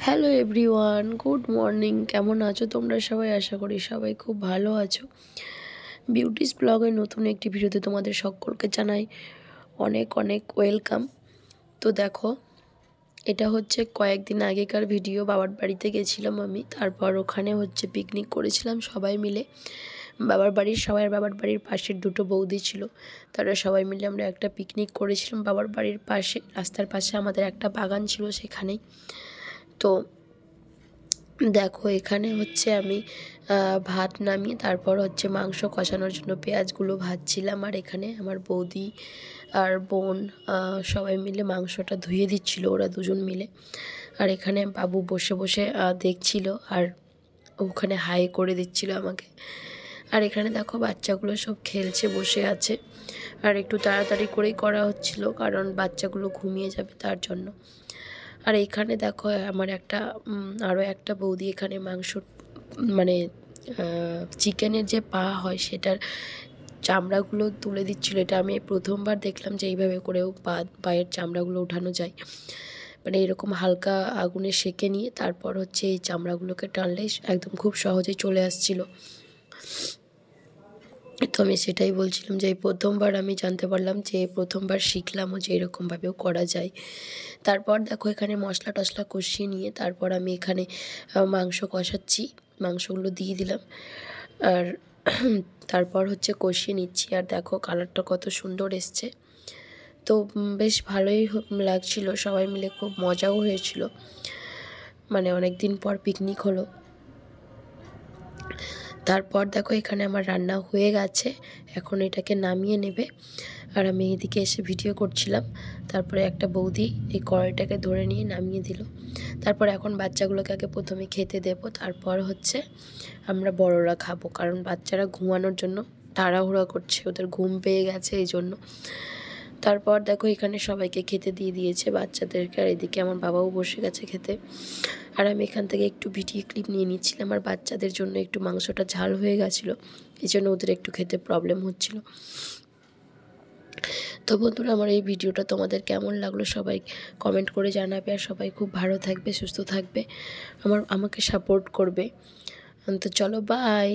Hello everyone, good morning. কেমন আছো তোমরা সবাই? আশা করি সবাই খুব ভালো আছো। বিউটিস ব্লগের নতুন একটি ভিডিওতে তোমাদের সকলকে জানাই অনেক অনেক ওয়েলকাম। তো দেখো, এটা হচ্ছে কয়েকদিন আগেকার ভিডিও। বাবার বাড়িতে গেছিলাম আমি, তারপর ওখানে পিকনিক করেছিলাম সবাই মিলে। বাবার বাড়ির পাশের দুটো বৌদি ছিল, তারা সবাই মিলে আমরা একটা পিকনিক করেছিলাম বাবার বাড়ির পাশে। রাস্তার পাশে আমাদের একটা বাগান ছিল, সেখানেই। তো দেখো, এখানে আমি ভাত নামিয়ে তারপর মাংস কষানোর জন্য পেঁয়াজগুলো ভাজছিলাম, আর এখানে আমার বৌদি আর বোন সবাই মিলে মাংসটা ধুয়ে দিচ্ছিল, ওরা দুজন মিলে। আর এখানে বাবু বসে বসে দেখছিল, আর ওখানে হাই করে দিচ্ছিল আমাকে। আর এখানে দেখো, বাচ্চাগুলো সব খেলছে, বসে আছে। আর একটু তাড়াতাড়ি করেই করা হচ্ছিল, কারণ বাচ্চাগুলো ঘুমিয়ে যাবে তার জন্য। আর এখানে দেখো, আমার আরও একটা বৌদি এখানে মাংস মানে চিকেনের যে পা হয় সেটার চামড়াগুলো তুলে দিচ্ছিলো। এটা আমি প্রথমবার দেখলাম যে এইভাবে করেও পায়ের চামড়াগুলো উঠানো যায়। মানে এরকম হালকা আগুনে সেঁকে নিয়ে তারপর এই চামড়াগুলোকে টানলে একদম খুব সহজেই চলে আসছিলো। তো আমি সেটাই বলছিলাম যে এই প্রথমবার আমি জানতে পারলাম, যে প্রথমবার শিখলামও যে এরকমভাবেও করা যায়। তারপর দেখো, এখানে মশলা টশলা কষিয়ে নিয়ে তারপর আমি এখানে মাংস কষাচ্ছি, মাংসগুলো দিয়ে দিলাম। আর তারপর কষিয়ে নিচ্ছি। আর দেখো, কালারটা কত সুন্দর এসছে। তো বেশ ভালোই লাগছিল, সবাই মিলে খুব মজাও হয়েছিল। মানে অনেক দিন পর পিকনিক হলো। তারপর দেখো, এখানে আমার রান্না হয়ে গেছে, এখন এটাকে নামিয়ে নেবে। আর আমি এদিকে এসে ভিডিও করছিলাম। তারপরে একটা বৌদি এই কড়াইটাকে ধরে নিয়ে নামিয়ে দিল। তারপর এখন বাচ্চাগুলোকে আগে প্রথমে খেতে দেব, তারপর আমরা বড়রা খাবো, কারণ বাচ্চারা ঘুমানোর জন্য তাড়াহুড়া করছে, ওদের ঘুম পেয়ে গেছে এই জন্য। তারপর দেখো, এখানে সবাইকে খেতে দিয়ে দিয়েছে, বাচ্চাদেরকে। আর এদিকে আমার বাবাও বসে গেছে খেতে। আর আমি এখান থেকে একটু ভিডিও ক্লিপ নিয়ে নিচ্ছিলাম। আর বাচ্চাদের জন্য একটু মাংসটা ঝাল হয়ে গেছিলো, এই জন্য ওদের একটু খেতে প্রবলেম হচ্ছিল। তো বন্ধুরা, আমার এই ভিডিওটা তোমাদের কেমন লাগলো সবাই কমেন্ট করে জানাবে। আর সবাই খুব ভালো থাকবে, সুস্থ থাকবে, আমাকে সাপোর্ট করবে। তো চলো, বাই।